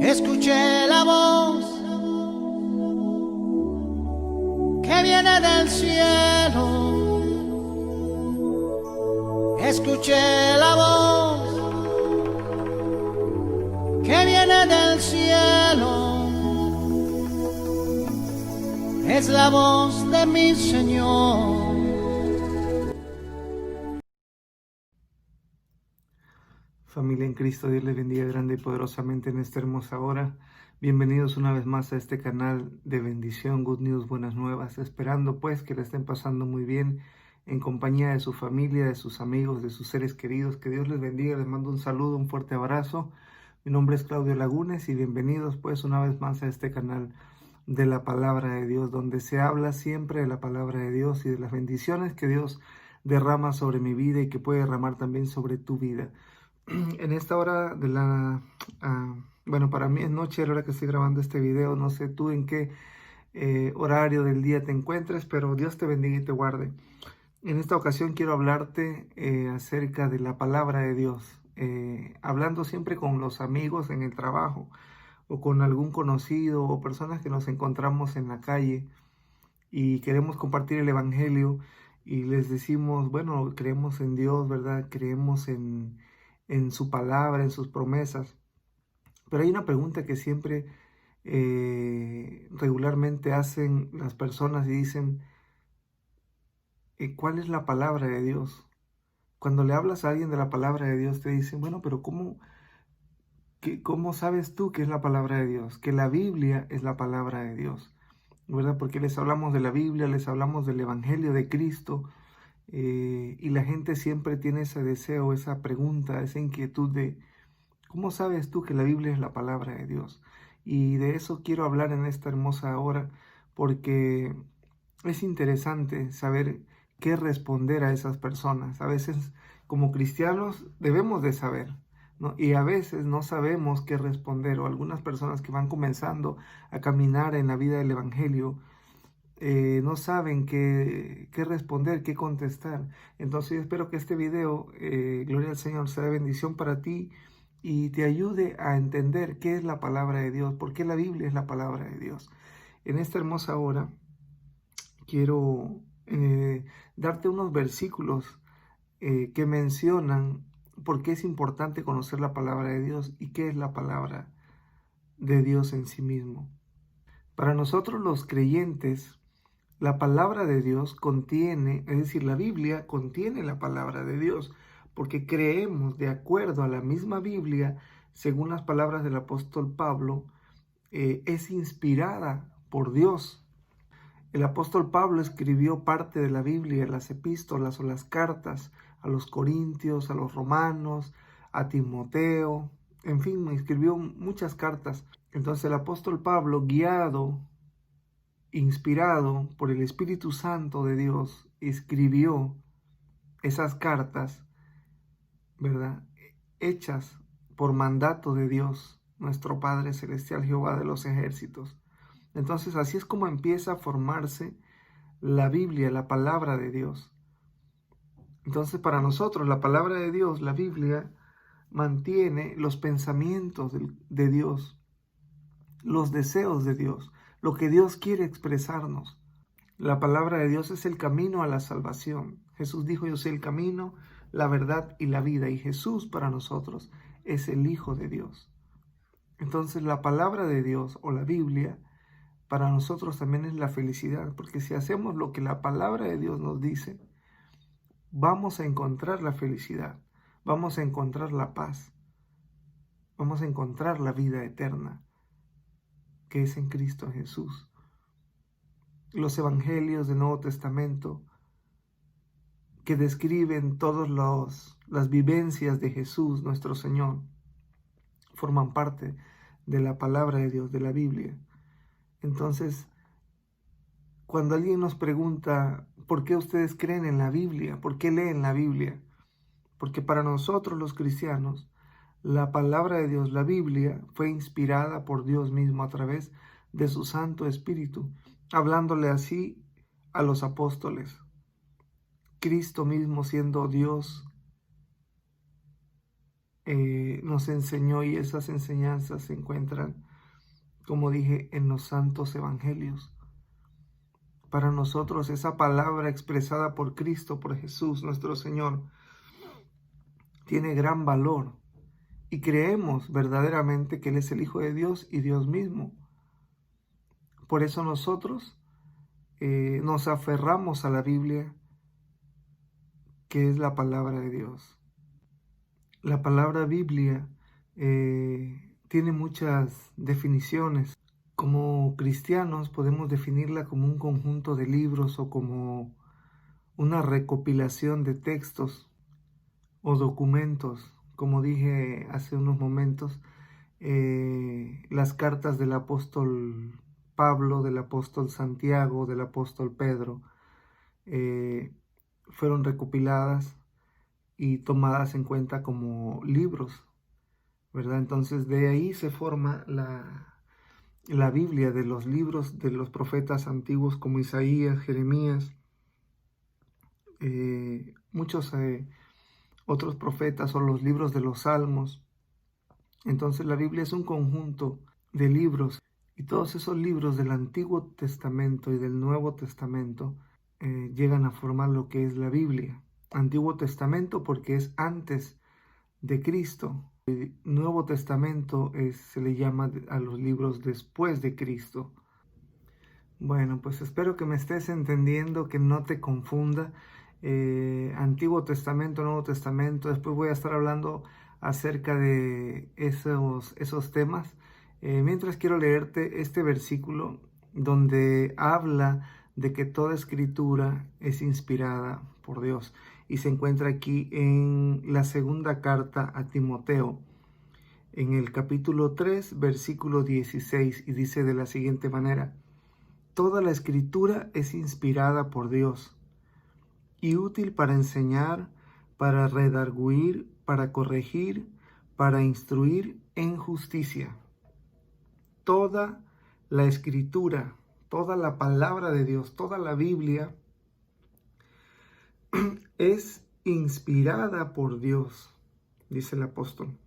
Escuché la voz que viene del cielo. Escuché la voz que viene del cielo. Es la voz de mi Señor. Familia en Cristo, Dios les bendiga grande y poderosamente en esta hermosa hora. Bienvenidos una vez más a este canal de bendición, Good News, Buenas Nuevas. Esperando pues que la estén pasando muy bien en compañía de su familia, de sus amigos, de sus seres queridos. Que Dios les bendiga, les mando un saludo, un fuerte abrazo. Mi nombre es Claudio Lagunes y bienvenidos pues una vez más a este canal de la Palabra de Dios, donde se habla siempre de la Palabra de Dios y de las bendiciones que Dios derrama sobre mi vida y que puede derramar también sobre tu vida. En esta hora de bueno, para mí es noche a la hora que estoy grabando este video. No sé tú en qué horario del día te encuentres, pero Dios te bendiga y te guarde. En esta ocasión quiero hablarte acerca de la palabra de Dios, hablando siempre con los amigos en el trabajo o con algún conocido o personas que nos encontramos en la calle y queremos compartir el evangelio y les decimos, bueno, creemos en Dios, ¿verdad? Creemos en su palabra, en sus promesas. Pero hay una pregunta que siempre regularmente hacen las personas y dicen, ¿cuál es la palabra de Dios? Cuando le hablas a alguien de la palabra de Dios te dicen, bueno, pero ¿cómo sabes tú que es la palabra de Dios? Que la Biblia es la palabra de Dios, ¿verdad? Porque les hablamos de la Biblia, les hablamos del Evangelio de Cristo, y la gente siempre tiene ese deseo, esa pregunta, esa inquietud de ¿cómo sabes tú que la Biblia es la palabra de Dios? Y de eso quiero hablar en esta hermosa hora, porque es interesante saber qué responder a esas personas. A veces como cristianos debemos de saber, ¿no? Y a veces no sabemos qué responder, o algunas personas que van comenzando a caminar en la vida del Evangelio, no saben qué responder, qué contestar. Entonces yo espero que este video, gloria al Señor, sea de bendición para ti y te ayude a entender qué es la palabra de Dios, por qué la Biblia es la palabra de Dios. En esta hermosa hora quiero darte unos versículos que mencionan por qué es importante conocer la palabra de Dios y qué es la palabra de Dios en sí mismo. Para nosotros los creyentes, la palabra de Dios contiene, es decir, la Biblia contiene la palabra de Dios, porque creemos de acuerdo a la misma Biblia, según las palabras del apóstol Pablo, es inspirada por Dios. El apóstol Pablo escribió parte de la Biblia, las epístolas o las cartas a los corintios, a los romanos, a Timoteo, en fin, escribió muchas cartas. Entonces el apóstol Pablo, guiado, inspirado por el Espíritu Santo de Dios, escribió esas cartas, ¿verdad? Hechas por mandato de Dios, nuestro Padre Celestial, Jehová de los ejércitos. Entonces así es como empieza a formarse la Biblia, la palabra de Dios. Entonces para nosotros la palabra de Dios, la Biblia, mantiene los pensamientos de Dios, los deseos de Dios, lo que Dios quiere expresarnos. La palabra de Dios es el camino a la salvación. Jesús dijo, yo soy el camino, la verdad y la vida. Y Jesús para nosotros es el Hijo de Dios. Entonces la palabra de Dios o la Biblia para nosotros también es la felicidad. Porque si hacemos lo que la palabra de Dios nos dice, vamos a encontrar la felicidad. Vamos a encontrar la paz. Vamos a encontrar la vida eterna que es en Cristo Jesús. Los evangelios del Nuevo Testamento que describen todas las vivencias de Jesús, nuestro Señor, forman parte de la palabra de Dios, de la Biblia. Entonces, cuando alguien nos pregunta, ¿por qué ustedes creen en la Biblia? ¿Por qué leen la Biblia? Porque para nosotros los cristianos, la palabra de Dios, la Biblia, fue inspirada por Dios mismo a través de su Santo Espíritu, hablándole así a los apóstoles. Cristo mismo siendo Dios nos enseñó, y esas enseñanzas se encuentran, como dije, en los santos evangelios. Para nosotros esa palabra expresada por Cristo, por Jesús nuestro Señor, tiene gran valor y creemos verdaderamente que Él es el Hijo de Dios y Dios mismo. Por eso nosotros nos aferramos a la Biblia, que es la palabra de Dios. La palabra Biblia tiene muchas definiciones. Como cristianos podemos definirla como un conjunto de libros o como una recopilación de textos o documentos. Como dije hace unos momentos, las cartas del apóstol Pablo, del apóstol Santiago, del apóstol Pedro, fueron recopiladas y tomadas en cuenta como libros, ¿verdad? Entonces de ahí se forma la Biblia, de los libros de los profetas antiguos como Isaías, Jeremías, muchos otros profetas, o los libros de los Salmos. Entonces la Biblia es un conjunto de libros, y todos esos libros del Antiguo Testamento y del Nuevo Testamento llegan a formar lo que es la Biblia. Antiguo Testamento porque es antes de Cristo. El Nuevo Testamento se le llama a los libros después de Cristo. Bueno, pues espero que me estés entendiendo, que no te confunda. Antiguo Testamento, Nuevo Testamento. Después voy a estar hablando acerca de esos temas. Mientras quiero leerte este versículo donde habla de que toda escritura es inspirada por Dios, y se encuentra aquí en la segunda carta a Timoteo, en el capítulo 3, versículo 16, y dice de la siguiente manera: toda la escritura es inspirada por Dios y útil para enseñar, para redarguir, para corregir, para instruir en justicia. Toda la escritura, toda la palabra de Dios, toda la Biblia es inspirada por Dios, dice el apóstol,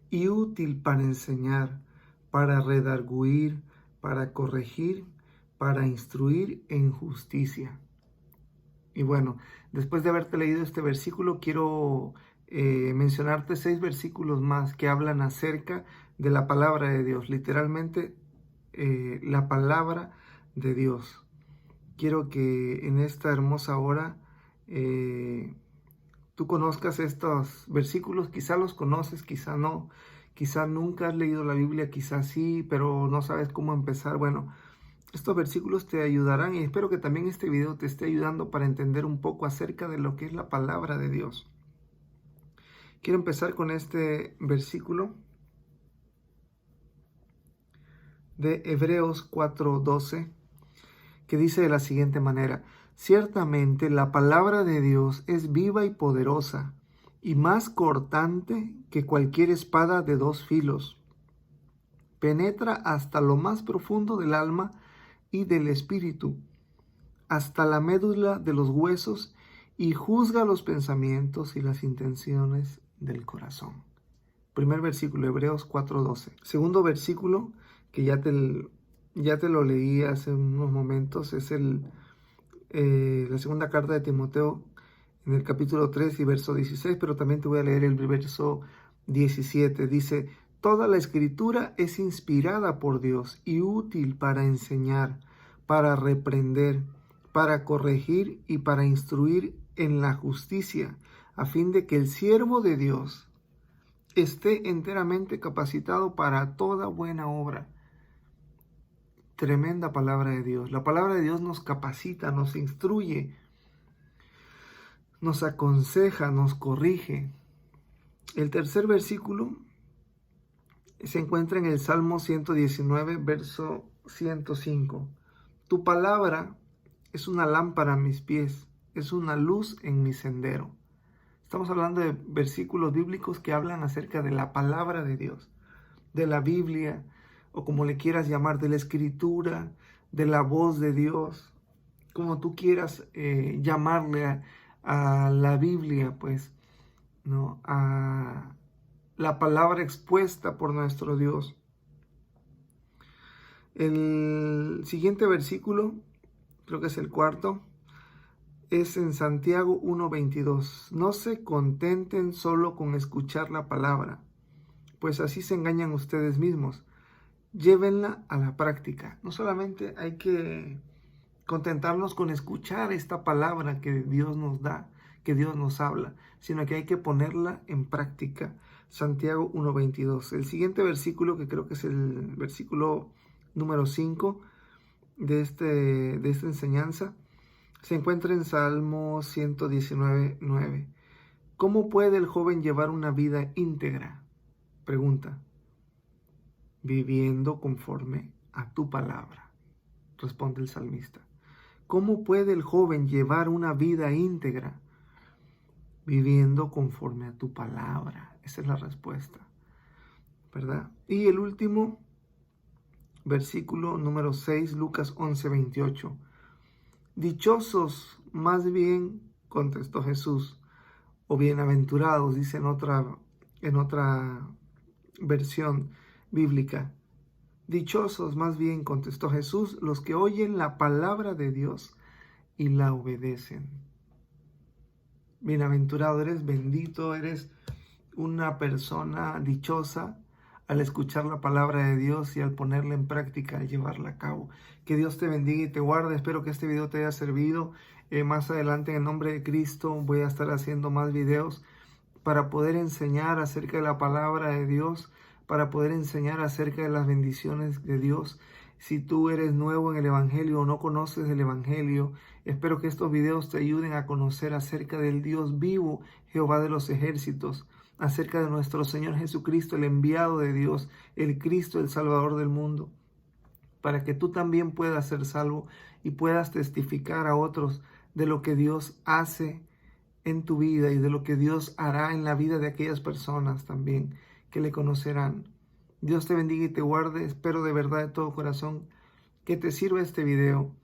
y útil para enseñar, para redarguir, para corregir, para instruir en justicia. Y bueno, después de haberte leído este versículo, quiero mencionarte 6 versículos más que hablan acerca de la palabra de Dios, literalmente la palabra de Dios. Quiero que en esta hermosa hora tú conozcas estos versículos. Quizá los conoces, quizá no, quizá nunca has leído la Biblia, quizá sí, pero no sabes cómo empezar. Bueno, estos versículos te ayudarán, y espero que también este video te esté ayudando para entender un poco acerca de lo que es la palabra de Dios. Quiero empezar con este versículo de Hebreos 4:12, que dice de la siguiente manera: ciertamente la palabra de Dios es viva y poderosa, y más cortante que cualquier espada de 2 filos. Penetra hasta lo más profundo del alma y del espíritu, hasta la médula de los huesos, y juzga los pensamientos y las intenciones del corazón. Primer versículo, Hebreos 4:12. Segundo versículo, que ya te lo leí hace unos momentos, es la segunda carta de Timoteo, en el capítulo 3 y verso 16, pero también te voy a leer el verso 17. Dice: toda la escritura es inspirada por Dios y útil para enseñar, para reprender, para corregir y para instruir en la justicia, a fin de que el siervo de Dios esté enteramente capacitado para toda buena obra. Tremenda palabra de Dios. La palabra de Dios nos capacita, nos instruye, nos aconseja, nos corrige. El tercer versículo se encuentra en el Salmo 119, verso 105. Tu palabra es una lámpara a mis pies, es una luz en mi sendero. Estamos hablando de versículos bíblicos que hablan acerca de la palabra de Dios, de la Biblia, o como le quieras llamar, de la escritura, de la voz de Dios, como tú quieras llamarle a la Biblia, pues ¿no?, a la palabra expuesta por nuestro Dios. El siguiente versículo, creo que es el cuarto, es en Santiago 1:22. No se contenten solo con escuchar la palabra, pues así se engañan ustedes mismos. Llévenla a la práctica. No solamente hay que contentarnos con escuchar esta palabra que Dios nos da, que Dios nos habla, sino que hay que ponerla en práctica. Santiago 1:22. El siguiente versículo, que creo que es el versículo número 5 de esta enseñanza, se encuentra en Salmo 119:9. ¿Cómo puede el joven llevar una vida íntegra? Pregunta. Viviendo conforme a tu palabra, responde el salmista. ¿Cómo puede el joven llevar una vida íntegra? Viviendo conforme a tu palabra. Esa es la respuesta, ¿verdad? Y el último versículo número 6, Lucas 11:28. Dichosos, más bien, contestó Jesús, o bienaventurados, dice en otra versión bíblica. Dichosos, más bien, contestó Jesús, los que oyen la palabra de Dios y la obedecen. Bienaventurado eres, bendito eres, una persona dichosa al escuchar la palabra de Dios y al ponerla en práctica, al llevarla a cabo. Que Dios te bendiga y te guarde. Espero que este video te haya servido. Más adelante, en el nombre de Cristo, voy a estar haciendo más videos para poder enseñar acerca de la palabra de Dios, para poder enseñar acerca de las bendiciones de Dios. Si tú eres nuevo en el Evangelio o no conoces el Evangelio, espero que estos videos te ayuden a conocer acerca del Dios vivo, Jehová de los ejércitos, acerca de nuestro Señor Jesucristo, el enviado de Dios, el Cristo, el Salvador del mundo, para que tú también puedas ser salvo y puedas testificar a otros de lo que Dios hace en tu vida y de lo que Dios hará en la vida de aquellas personas también que le conocerán. Dios te bendiga y te guarde. Espero de verdad de todo corazón que te sirva este video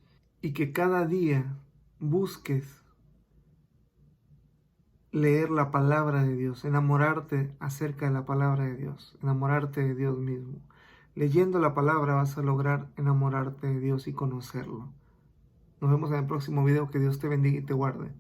y que cada día busques leer la palabra de Dios, enamorarte acerca de la palabra de Dios, enamorarte de Dios mismo. Leyendo la palabra vas a lograr enamorarte de Dios y conocerlo. Nos vemos en el próximo video. Que Dios te bendiga y te guarde.